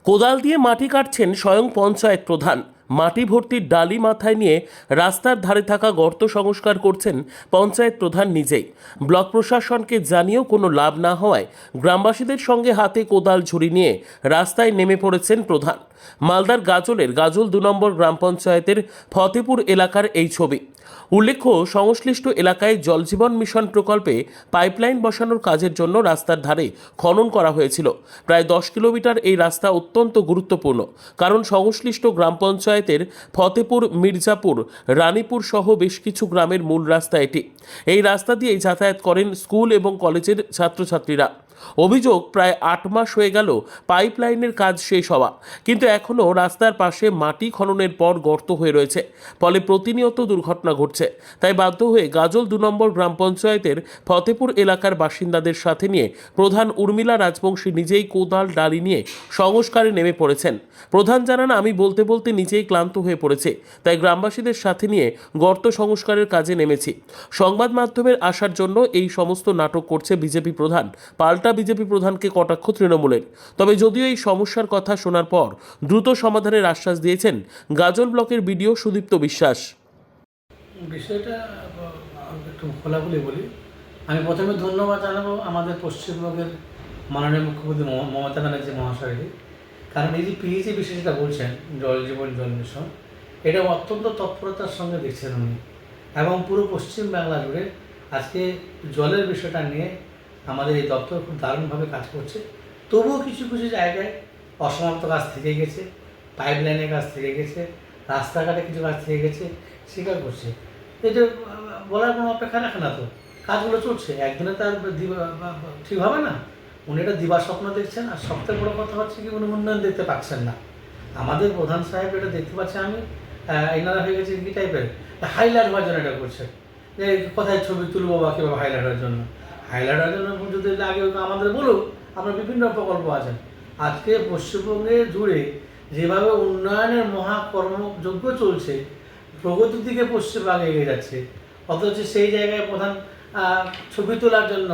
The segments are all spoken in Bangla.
কোদাল দিয়ে মাটি কাটছেন স্বয়ং পঞ্চায়েত প্রধান। মাটি ভর্তি ডালি মাথায় নিয়ে রাস্তার ধারে থাকা গর্ত সংস্কার করছেন পঞ্চায়েত প্রধান নিজেই। ব্লক প্রশাসনকে জানিয়েও কোনো লাভ না হওয়ায় গ্রামবাসীদের সঙ্গে হাতে কোদাল ঝুড়ি নিয়ে রাস্তায় নেমে পড়েছেন প্রধান। মালদার গাজলের গাজল 2 নম্বর গ্রাম পঞ্চায়েতের ফতেপুর এলাকার এই ছবি। উল্লেখ্য, সংশ্লিষ্ট এলাকায় জলজীবন মিশন প্রকল্পে পাইপলাইন বসানোর কাজের জন্য রাস্তার ধারে খনন করা হয়েছিল। প্রায় 10 কিলোমিটার এই রাস্তা অত্যন্ত গুরুত্বপূর্ণ, কারণ সংশ্লিষ্ট গ্রাম পঞ্চায়েতের ফতেপুর, মির্জাপুর, রানীপুর সহ বেশ কিছু গ্রামের মূল রাস্তা এটি। এই রাস্তা দিয়েই যাতায়াত করেন স্কুল এবং কলেজের ছাত্রছাত্রীরা। অভিযোগ, প্রায় 8 মাস হয়ে গেল পাইপলাইনের কাজ শেষ হওয়া, কিন্তু এখনও রাস্তার পাশে মাটি খননের পর গর্ত হয়ে রয়েছে, ফলে প্রতিনিয়ত দুর্ঘটনা ঘটছে। তাই বাধ্য হয়ে গাজল 2 নম্বর গ্রাম পঞ্চায়েতের ফতেপুর এলাকার বাসিন্দাদের সাথে নিয়ে প্রধান উর্মিলা রাজবংশী নিজেই কোদাল ডালি নিয়ে সংস্কারে নেমে পড়েছেন। প্রধান জানান, আমি বলতে বলতে নিজেই ক্লান্ত হয়ে পড়েছে, তাই গ্রামবাসীদের সাথে নিয়ে গর্ত সংস্কারের কাজে নেমেছি। সংবাদ মাধ্যমের আসার জন্য এই সমস্ত নাটক করছে বিজেপি প্রধান, পাল্টা বিজেপি প্রধানকে কটাক্ষ তৃণমূলের। তবে যদিও এই সমস্যার কথা শোনার পর দ্রুত সমাধানের আশ্বাস দিয়েছেন গাজল ব্লকের বিডিও সুদীপ্ত বিশ্বাস। বিষয়টা একটু খোলাখুলি বলি। আমি প্রথমে ধন্যবাদ জানাবো আমাদের পশ্চিমবঙ্গের মাননীয় মুখ্যমন্ত্রী মমতা ব্যানার্জি মহাশয়কে, কারণ এই যে পিএইচি বিষয় যেটা বলছেন, জল জীবন জল মিশন, এটা অত্যন্ত তৎপরতার সঙ্গে দেখছেন উনি, এবং পুরো পশ্চিম বাংলা জুড়ে আজকে জলের বিষয়টা নিয়ে আমাদের এই দপ্তর খুব দারুণভাবে কাজ করছে। তবুও কিছু কিছু জায়গায় অসমাপ্ত কাজ থেকে গেছে, পাইপলাইনের কাজ থেকে গেছে, রাস্তাঘাটে কিছু কাজ থেকে গেছে, স্বীকার করছে। এটা বলার কোনো অপেক্ষা রাখে না, তো কাজগুলো চলছে, একদিনে তার ঠিক হবে না। উনি এটা দিবা স্বপ্ন দেখছেন, আর সবথেকে বড়ো কথা হচ্ছে কি, উনি উন্নয়ন দেখতে পাচ্ছেন না। আমাদের প্রধান সাহেব এটা দেখতে পাচ্ছে, আমি এনারা হয়ে গেছে কী টাইপের হাইলাইট হওয়ার জন্য এটা করছে, যে কোথায় ছবি তুলবো বা কীভাবে হাইলাইট হওয়ার জন্য। হাইলাইট হওয়ার জন্য যদি আগে আমাদের বলুক, আপনার বিভিন্ন প্রকল্প আছে। আজকে পশ্চিমবঙ্গে জুড়ে যেভাবে উন্নয়নের মহাকর্মযজ্ঞ চলছে, প্রগতির দিকে পশ্চিমবঙ্গ এগিয়ে যাচ্ছে, অথচ সেই জায়গায় প্রধান ছবি তোলার জন্য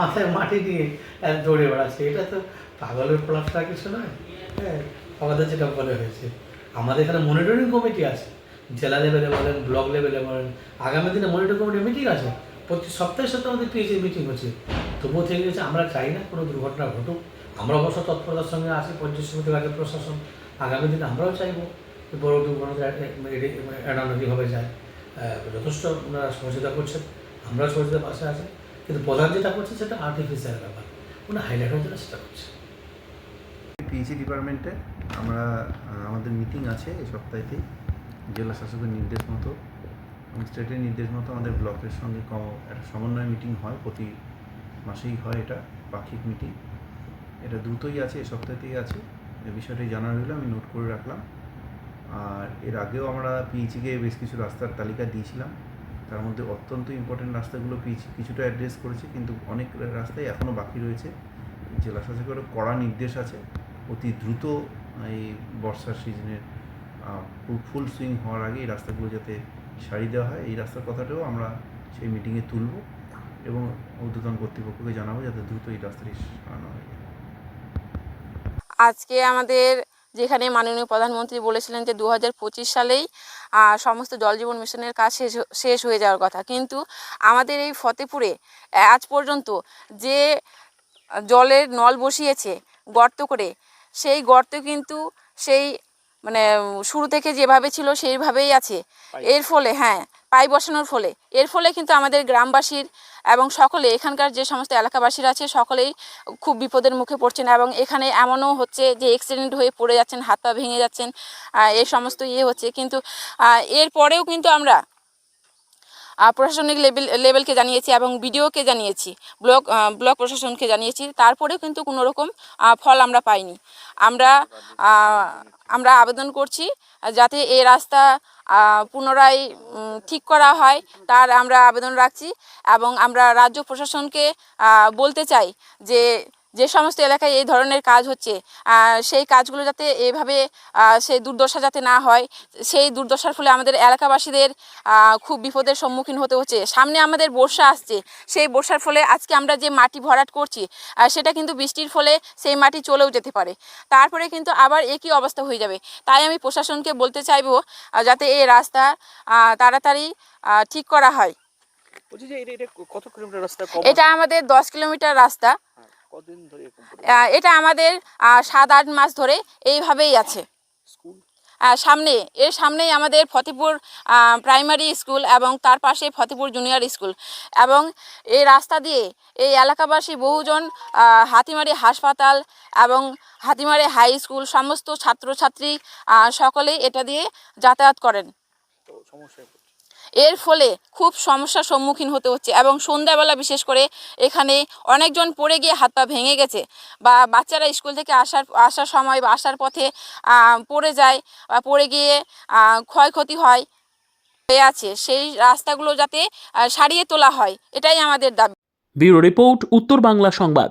মাথায় মাটি দিয়ে দৌড়ে বেড়াচ্ছে। এটা তো পাগলের প্লাসটা কিছু নয়। হ্যাঁ, আমাদের যেটা বলে হয়েছে, আমাদের এখানে মনিটরিং কমিটি আছে, জেলা লেভেলে বলেন, ব্লক লেভেলে বলেন। আগামী দিনে মনিটরিং কমিটি মিটিং আছে, প্রতি সপ্তাহে সপ্তাহে আমাদের পিএইচি মিটিং হচ্ছে। তবুও থেকে গেছে, আমরা চাই না কোনো দুর্ঘটনা ঘটুক। আমরা অবশ্য তৎপরতার সঙ্গে আছি, পঞ্চায়েত সমিতি রাজ্য প্রশাসন। আগামী দিনে আমরাও চাইব বড় দুর্ঘটনা এড়ানো কীভাবে যায়। যথেষ্ট ওনারা সহযোগিতা করছেন, আমরাও সহযোগিতার পাশে আছি, কিন্তু প্রধান যেটা করছে সেটা আর্টিফিশিয়াল ব্যাপার, ওনা হাইলাইট হওয়ার জন্য সেটা করছে। পিএইচি ডিপার্টমেন্টে আমাদের মিটিং আছে এই সপ্তাহেতেই। জেলা শাসকের নির্দেশ মতো এবং স্টেটের নির্দেশ মতো আমাদের ব্লকের সঙ্গে একটা সমন্বয় মিটিং হয়, প্রতি মাসেই হয়। এটা পাক্ষিক মিটিং, এটা দ্রুতই আছে, এই সপ্তাহতেই আছে। এই বিষয়টি জানা হলো, আমি নোট করে রাখলাম। আর এর আগেও আমরা পিএইচিকে বেশ কিছু রাস্তার তালিকা দিয়েছিলাম, তার মধ্যে অত্যন্ত ইম্পর্টেন্ট রাস্তাগুলো পিএইচি কিছুটা অ্যাড্রেস করেছে, কিন্তু অনেক রাস্তাই এখনও বাকি রয়েছে। জেলা শাসকের কড়া নির্দেশ আছে, অতি দ্রুত এই বর্ষার সিজনের ফুল সুইং হওয়ার আগে এই রাস্তাগুলো যাতে সারিয়ে দেওয়া হয়। এই রাস্তার কথাটাও আমরা সেই মিটিংয়ে তুলব এবং ঊর্ধ্বতন কর্তৃপক্ষকে জানাবো যাতে দ্রুত এই রাস্তাটি সারানো হয়। আজকে আমাদের যেখানে মাননীয় প্রধানমন্ত্রী বলেছিলেন যে 2025 সালেই সমস্ত জল জীবন মিশনের কাজ শেষ হয়ে যাওয়ার কথা, কিন্তু আমাদের এই ফতেপুরে আজ পর্যন্ত যে জলের নল বসিয়েছে গর্ত করে, সেই গর্ত কিন্তু সেই মানে শুরু থেকে যেভাবে ছিল সেইভাবেই আছে। এর ফলে পাইপ বসানোর ফলে এর ফলে কিন্তু আমাদের গ্রামবাসীর এবং সকলে এখানকার যে সমস্ত এলাকাবাসীরা আছে সকলেই খুব বিপদের মুখে পড়ছেন, এবং এখানে এমনও হচ্ছে যে অ্যাক্সিডেন্ট হয়ে পড়ে যাচ্ছেন, হাত পা ভেঙে যাচ্ছেন, এই সমস্ত হচ্ছে। কিন্তু এরপরেও কিন্তু আমরা প্রশাসনিক লেভেলকে জানিয়েছি এবং বিডিওকে জানিয়েছি, ব্লক প্রশাসনকে জানিয়েছি, তারপরেও কিন্তু কোনো রকম ফল আমরা পাইনি। আমরা আবেদন করছি যাতে এই রাস্তা পুনরায় ঠিক করা হয়, তার আমরা আবেদন রাখছি। এবং আমরা রাজ্য প্রশাসনকে বলতে চাই যে যে সমস্ত এলাকায় এই ধরনের কাজ হচ্ছে সেই কাজগুলো যাতে এভাবে সেই দুর্দশা যাতে না হয়, সেই দুর্দশার ফলে আমাদের এলাকাবাসীদের খুব বিপদের সম্মুখীন হতে হচ্ছে। সামনে আমাদের বর্ষা আসছে, সেই বর্ষার ফলে আজকে আমরা যে মাটি ভরাট করছি সেটা কিন্তু বৃষ্টির ফলে সেই মাটি চলেও যেতে পারে, তারপরে কিন্তু আবার একই অবস্থা হয়ে যাবে। তাই আমি প্রশাসনকে বলতে চাইবো যাতে এই রাস্তা তাড়াতাড়ি ঠিক করা হয়। বলছি যে এটা কত কিলোমিটার রাস্তা? এটা আমাদের 10 কিলোমিটার রাস্তা। কতদিন ধরে এরকম এটা আমাদের 7-8 মাস ধরে এইভাবেই আছে। স্কুল এর সামনেই আমাদের ফতেপুর প্রাইমারি স্কুল এবং তার পাশে ফতেপুর জুনিয়র স্কুল, এবং এই রাস্তা দিয়ে এই এলাকাবাসী বহুজন হাতিমারি হাসপাতাল এবং হাতিমারি হাই স্কুল সমস্ত ছাত্রছাত্রী সকলেই এটা দিয়ে যাতায়াত করেন। তো সমস্যায় পড়ছে। এর ফলে খুব সমস্যার সম্মুখীন হতে হচ্ছে, এবং সন্ধ্যাবেলা বিশেষ করে এখানে অনেকজন পড়ে গিয়ে হাত পা ভেঙে গেছে, বা বাচ্চারা স্কুল থেকে আসার সময় বা আসার পথে পড়ে যায় বা পড়ে গিয়ে ক্ষয়ক্ষতি হয়ে আছে। সেই রাস্তাগুলো যাতে সারিয়ে তোলা হয়, এটাই আমাদের দাবি। ব্যুরো রিপোর্ট, উত্তর বাংলা সংবাদ।